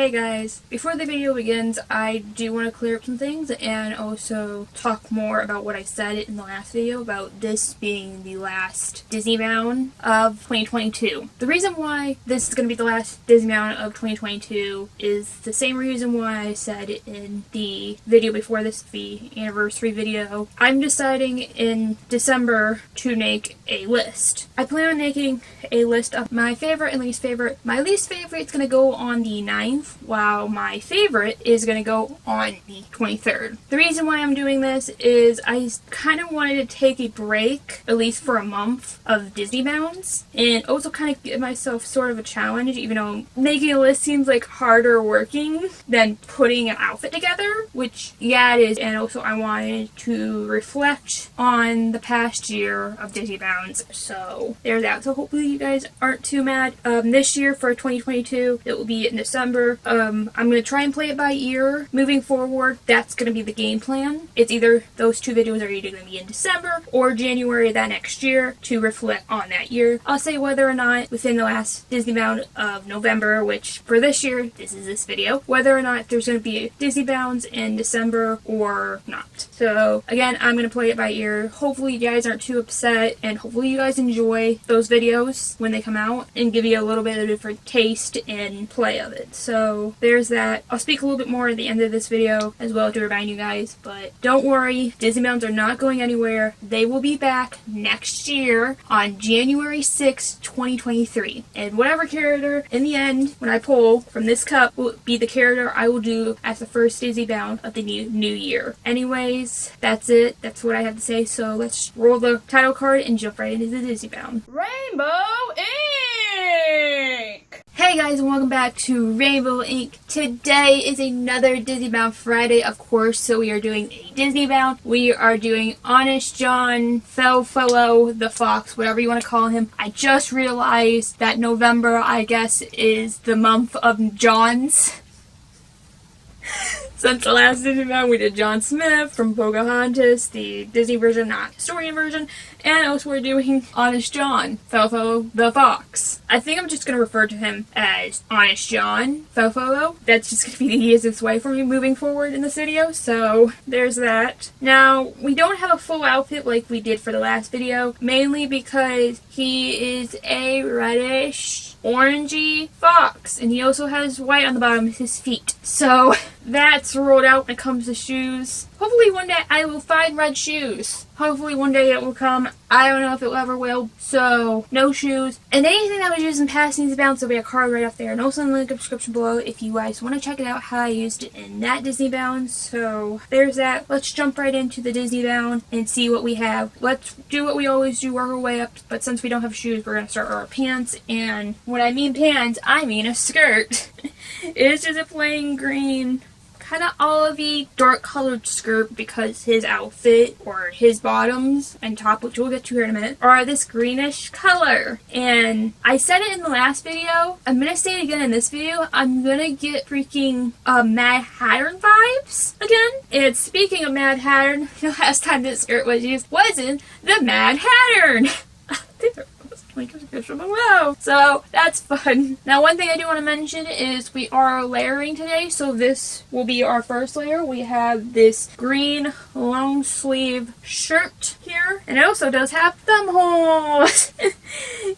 Hey guys, before the video begins, I do want to clear up some things and also talk more about what I said in the last video about this being the last Disney bound of 2022. The reason why this is going to be the last Disney bound of 2022 is the same reason why I said in the video before this, the anniversary video. I'm deciding in December to make a list. I plan on making a list of my favorite and least favorite. My least favorite is going to go on the 9th, while my favorite is going to go on the 23rd. The reason why I'm doing this is I kind of wanted to take a break, at least for a month, of Disney bounds, and also kind of give myself sort of a challenge, even though making a list seems like harder working than putting an outfit together, which, yeah, it is, and also I wanted to reflect on the past year of Disney bounds, so there's that. So hopefully you guys aren't too mad. This year for 2022, it will be in December. I'm going to try and play it by ear. Moving forward, that's going to be the game plan. It's either those two videos are either going to be in December or January that next year to reflect on that year. I'll say whether or not within the last Disney bound of November, which for this year, this is this video, whether or not there's going to be Disney bounds in December or not. So again, I'm going to play it by ear. Hopefully you guys aren't too upset, and hopefully you guys enjoy those videos when they come out and give you a little bit of a different taste and play of it. So there's that. I'll speak a little bit more at the end of this video as well to remind you guys, but don't worry, Disney bounds are not going anywhere. They will be back next year on January 6th, 2023. And whatever character in the end, when I pull from this cup, will be the character I will do as the first Disney bound of the new year. Anyways, that's it. That's what I have to say. So let's roll the title card and jump right into the Disney bound. Rainbow Ink! Hey guys, and welcome back to Rainbow Ink. Today is another Disney bound Friday, of course, so we are doing a Disney bound. We are doing Honest John Foulfellow, the Fox, whatever you want to call him. I just realized that November, I guess, is the month of Johns. Since the last Disney bound, we did John Smith from Pocahontas, the Disney version, not historian version, and also we're doing Honest John Foulfellow, the Fox. I think I'm just going to refer to him as Honest John Foulfellow. That's just going to be the easiest way for me moving forward in this video, so there's that. Now, we don't have a full outfit like we did for the last video, mainly because he is a reddish, orangey fox, and he also has white on the bottom of his feet. So that's rolled out when it comes to shoes. Hopefully one day I will find red shoes. Hopefully one day it will come. I don't know if it ever will. So, no shoes. And anything that was used in past Disney bounds, there'll be a card right up there. And also in the link in the description below if you guys want to check it out how I used it in that Disney bound. So, there's that. Let's jump right into the Disney bound and see what we have. Let's do what we always do, work our way up. But since we don't have shoes, we're going to start with our pants. And when I mean pants, I mean a skirt. It's just a plain green, kind of olivey, dark colored skirt because his outfit, or his bottoms and top, which we'll get to here in a minute, are this greenish color. And I said it in the last video, I'm gonna say it again in this video, I'm gonna get freaking Mad Hatter vibes again. And speaking of Mad Hatter, the last time this skirt was used wasn't the Mad Hatter. So that's fun. Now, one thing I do want to mention is we are layering today, so this will be our first layer. We have this green long sleeve shirt here, and it also does have thumb holes.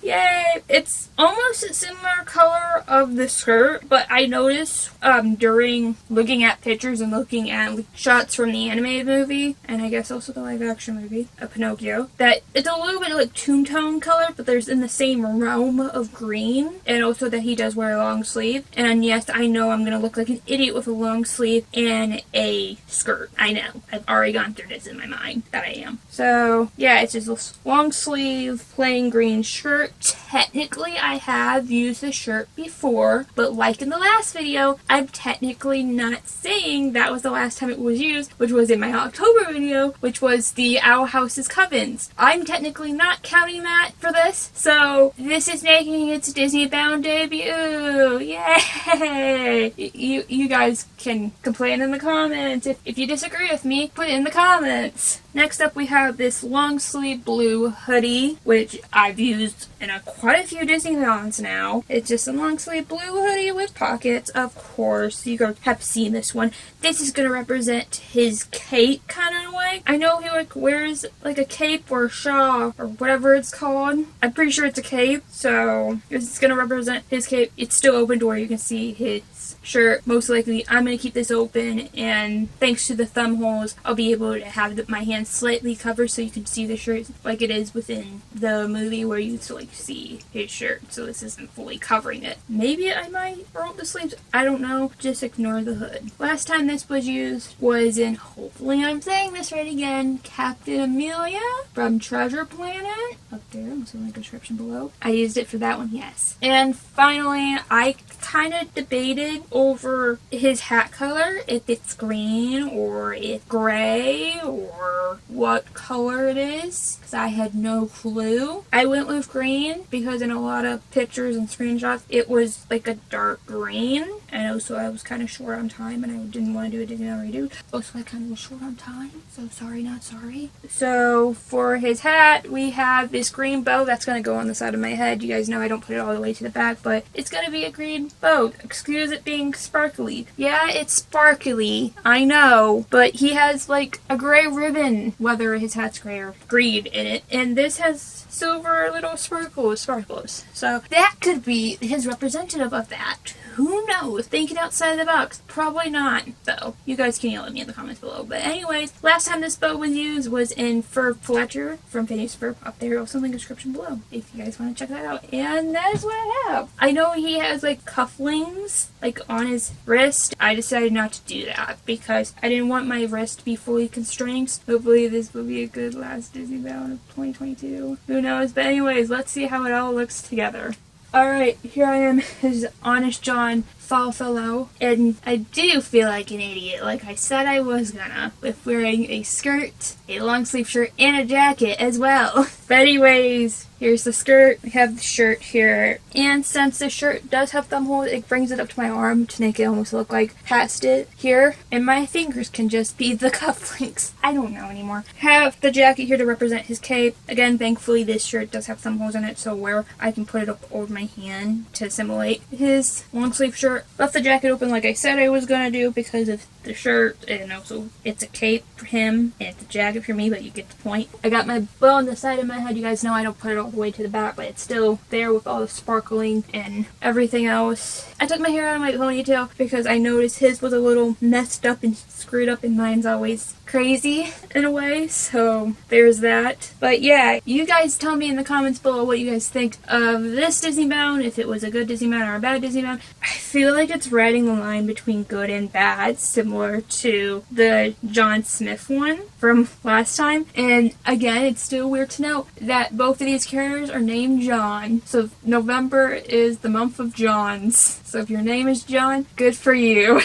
Yay! It's almost a similar color of the skirt, but I noticed during looking at pictures and looking at shots from the animated movie, and I guess also the live action movie of Pinocchio, that it's a little bit like Toon Tone color, but there's in the same realm of green, and also that he does wear a long sleeve. And yes, I know I'm gonna look like an idiot with a long sleeve and a skirt. I know. I've already gone through this in my mind that I am. So yeah, it's just a long sleeve, plain green shirt. Technically, I have used this shirt before, but like in the last video, I'm technically not saying that was the last time it was used, which was in my October video, which was the Owl House's Covens. I'm technically not counting that for this, so this is making its Disney bound debut. Yay! You guys can complain in the comments. If you disagree with me, put it in the comments. Next up we have this long sleeve blue hoodie, which I've used in quite a few Disney villains now. It's just a long sleeve blue hoodie with pockets, of course. You guys have seen this one. This is going to represent his cape kind of way. I know he wears like a cape or a shawl or whatever it's called. I'm pretty sure it's a cape, so this is going to represent his cape. It's still open to where you can see his shirt. Most likely I'm going to keep this open, and thanks to the thumb holes I'll be able to have my hands slightly covered so you can see the shirt like it is within the movie where you see his shirt, so this isn't fully covering it. Maybe I might roll up the sleeves, I don't know, just ignore the hood. Last time this was used was in, hopefully I'm saying this right again, Captain Amelia from Treasure Planet. Up there, also in the description below. I used it for that one, yes. And finally, I kind of debated over his hat color, if it's green or if gray or what color it is, because I had no clue. I went with green because in a lot of pictures and screenshots it was like a dark green, and also I was kind of short on time and I didn't want to do a Disney redo. Also I kind of was short on time, so sorry not sorry. So for his hat we have this green bow that's going to go on the side of my head. You guys know I don't put it all the way to the back, but it's going to be a green bow. Excuse it being sparkly. Yeah, it's sparkly, I know, but he has like a gray ribbon, whether his hat's gray or green in it, and this has silver little sparkles. So that could be his representative of that. Who knows? Thinking outside the box. Probably not, though. You guys can yell at me in the comments below. But anyways, last time this bow was used was in Fur Fletcher from Phineas Fur. Up there, also in the description below, if you guys want to check that out. And that is what I have. I know he has like cufflinks like on his wrist. I decided not to do that because I didn't want my wrist to be fully constrained. Hopefully this will be a good last Disney bound of 2022. Who knows? But anyways, let's see how it all looks together. Alright, here I am, his Honest John Foulfellow, and I do feel like an idiot, like I said I was gonna, with wearing a skirt, a long sleeve shirt, and a jacket as well. But anyways, here's the skirt, we have the shirt here, and since the shirt does have thumb holes, it brings it up to my arm to make it almost look like past it here, and my fingers can just be the cufflinks. I don't know anymore. Have the jacket here to represent his cape. Again, thankfully this shirt does have thumb holes in it, so where I can put it up over my hand to simulate his long sleeve shirt. Left the jacket open like I said I was gonna do because of the shirt, and also it's a cape for him and it's a jacket for me, but you get the point. I got my bow on the side of my head. You guys know I don't put it all the way to the back, but it's still there with all the sparkling and everything else. I took my hair out of my ponytail because I noticed his was a little messed up and screwed up, and mine's always crazy in a way, so there's that. But yeah, you guys tell me in the comments below what you guys think of this Disney bound, if it was a good Disney bound or a bad Disney bound. I feel like it's riding the line between good and bad, similar to the John Smith one from last time. And again, it's still weird to note that both of these characters are named John, so November is the month of Johns. So if your name is John, good for you.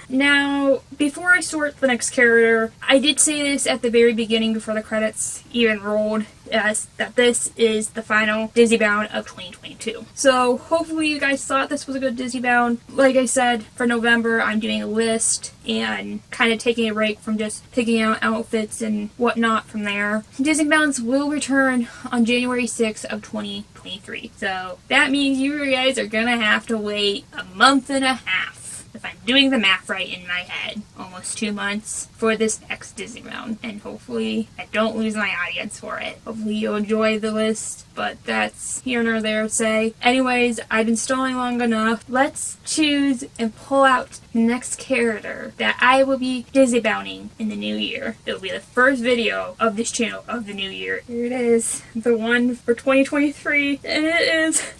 Now, before I sort the next character, I did say this at the very beginning before the credits even rolled, that this is the final Disney bound of 2022. So hopefully you guys thought this was a good Disney bound. Like I said, for November I'm doing a list and kind of taking a break from just picking out outfits and whatnot from there. Disney bounds will return on January 6th of 2023. So that means you guys are gonna have to wait a month and a half. If I'm doing the math right in my head, almost 2 months for this next Disney bound, and hopefully I don't lose my audience for it. Hopefully you'll enjoy the list, but that's here nor there to say. Anyways, I've been stalling long enough. Let's choose and pull out the next character that I will be Disney bounding in the new year. It'll be the first video of this channel of the new year. Here it is, the one for 2023, and it is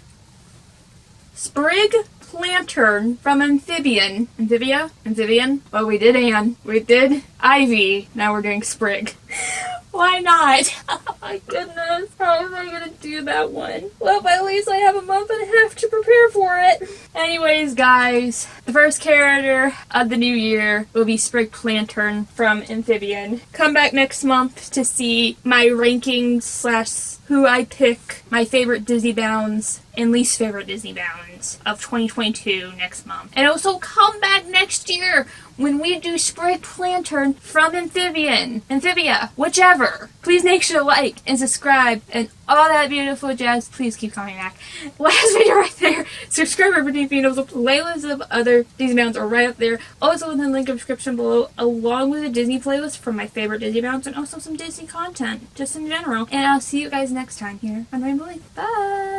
Sprig Lantern from Amphibian. Amphibian? Well, we did Anne. We did Ivy. Now we're doing Sprig. Why not? Oh my goodness. How am I going to do that one? Well, at least I have a month and a half to prepare for it. Anyways, guys, the first character of the new year will be Sprig Lantern from Amphibian. Come back next month to see my rankings / who I pick, my favorite Disney bounds and least favorite Disney bound 2nd of 2022 next month. And also come back next year when we do Sprig Lantern from Amphibia, whichever. Please make sure to like and subscribe and all that beautiful jazz. Please keep coming back. Last video right there. Subscribe for Disney videos. The playlists of other Disney mounts are right up there. Also in the link in the description below, along with a Disney playlist from my favorite Disney mounts and also some Disney content, just in general. And I'll see you guys next time here on Rainbow Lake. Bye!